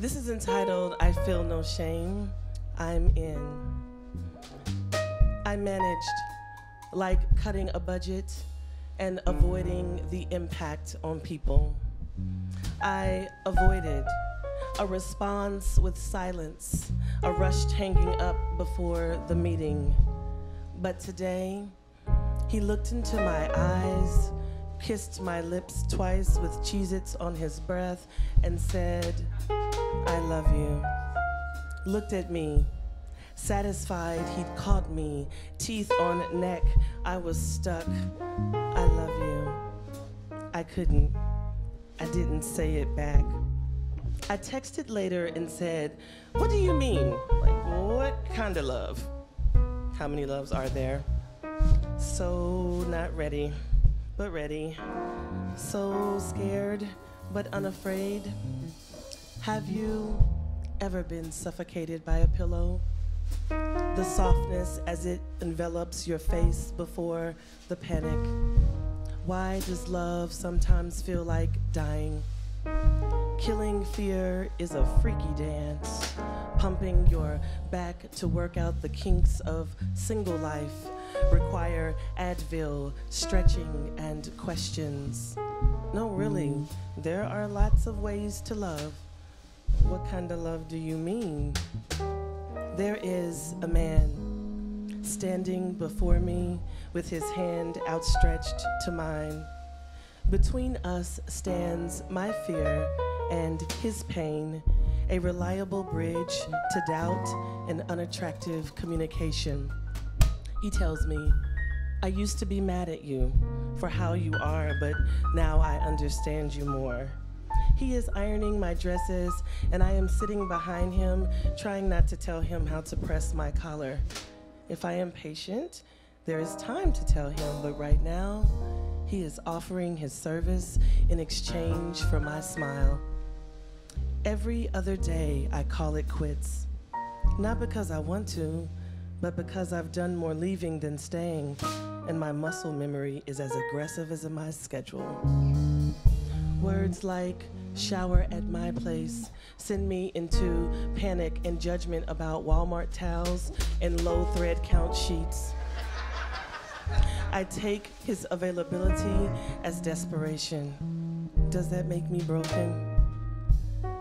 This is entitled, I Feel No Shame, I'm In. I managed, like cutting a budget and avoiding the impact on people. I avoided a response with silence, a rushed hanging up before the meeting. But today, he looked into my eyes, kissed my lips twice with Cheez-Its on his breath, and said, I love you. Looked at me, satisfied he'd caught me, teeth on neck, I was stuck. I love you. I couldn't. I didn't say it back. I texted later and said, what do you mean? Like, what kind of love? How many loves are there? So not ready, but ready. So scared, but unafraid. Have you ever been suffocated by a pillow? The softness as it envelops your face before the panic. Why does love sometimes feel like dying? Killing fear is a freaky dance, pumping your back to work out the kinks of single life, require Advil, stretching, and questions. No, really, there are lots of ways to love. What kind of love do you mean? There is a man standing before me with his hand outstretched to mine. Between us stands my fear and his pain, a reliable bridge to doubt and unattractive communication. He tells me, I used to be mad at you for how you are, but now I understand you more. He is ironing my dresses, and I am sitting behind him, trying not to tell him how to press my collar. If I am patient, there is time to tell him, but right now, he is offering his service in exchange for my smile. Every other day, I call it quits. Not because I want to, but because I've done more leaving than staying, and my muscle memory is as aggressive as my schedule. Words like shower at my place send me into panic and judgment about Walmart towels and low thread count sheets. I take his availability as desperation. Does that make me broken?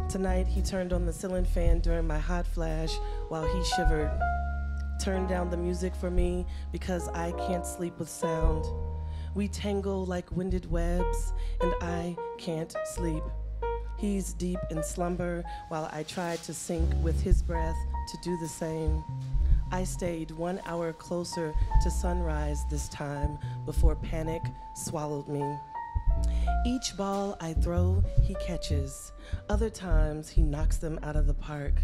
Tonight, he turned on the ceiling fan during my hot flash while he shivered. Turned down the music for me because I can't sleep with sound. We tangle like winded webs, and I can't sleep. He's deep in slumber while I tried to sync with his breath to do the same. I stayed 1 hour closer to sunrise this time before panic swallowed me. Each ball I throw, he catches. Other times, he knocks them out of the park.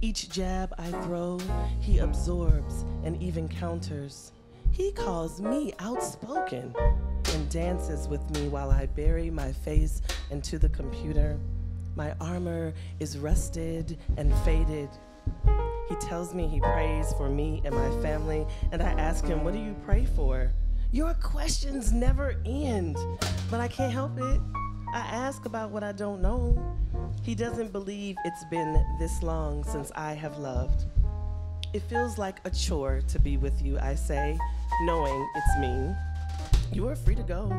Each jab I throw, he absorbs and even counters. He calls me outspoken and dances with me while I bury my face into the computer. My armor is rusted and faded. He tells me he prays for me and my family, and I ask him, what do you pray for? Your questions never end, but I can't help it. I ask about what I don't know. He doesn't believe it's been this long since I have loved. It feels like a chore to be with you, I say, knowing it's mean. You are free to go,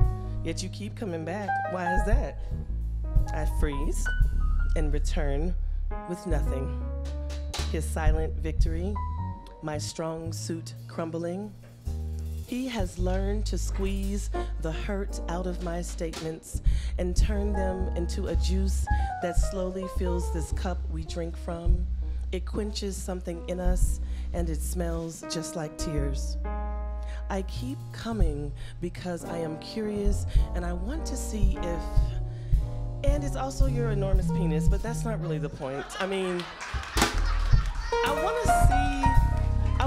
yet you keep coming back. Why is that? I freeze and return with nothing. His silent victory, my strong suit crumbling. He has learned to squeeze the hurt out of my statements and turn them into a juice that slowly fills this cup we drink from. It quenches something in us, and it smells just like tears. I keep coming because I am curious, and I want to see if, and it's also your enormous penis, but that's not really the point. I mean, I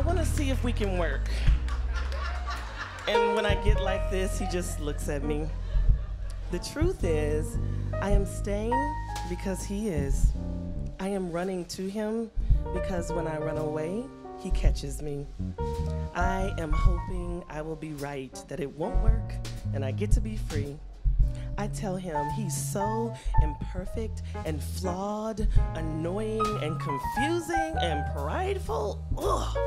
want to see if we can work. And when I get like this, he just looks at me. The truth is, I am staying because he is. I am running to him because when I run away, he catches me. I am hoping I will be right, that it won't work, and I get to be free. I tell him he's so imperfect and flawed, annoying and confusing and prideful. Ugh.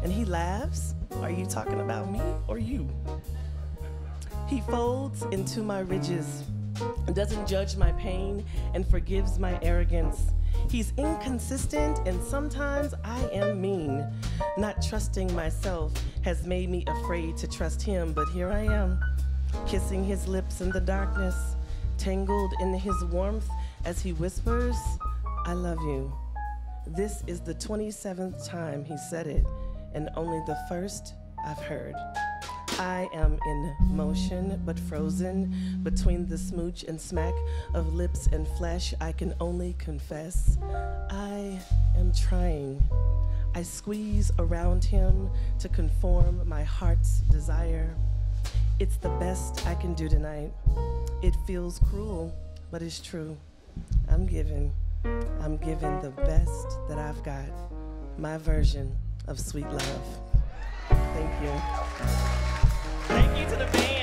And he laughs. Are you talking about me or you? He folds into my ridges, doesn't judge my pain, and forgives my arrogance. He's inconsistent, and sometimes I am mean. Not trusting myself has made me afraid to trust him, but here I am, kissing his lips in the darkness, tangled in his warmth as he whispers, I love you. This is the 27th time he said it, and only the first I've heard. I am in motion, but frozen between the smooch and smack of lips and flesh. I can only confess, I am trying. I squeeze around him to conform my heart's desire. It's the best I can do tonight. It feels cruel, but it's true. I'm giving the best that I've got, my version of sweet love. Thank you. Thank you to the band.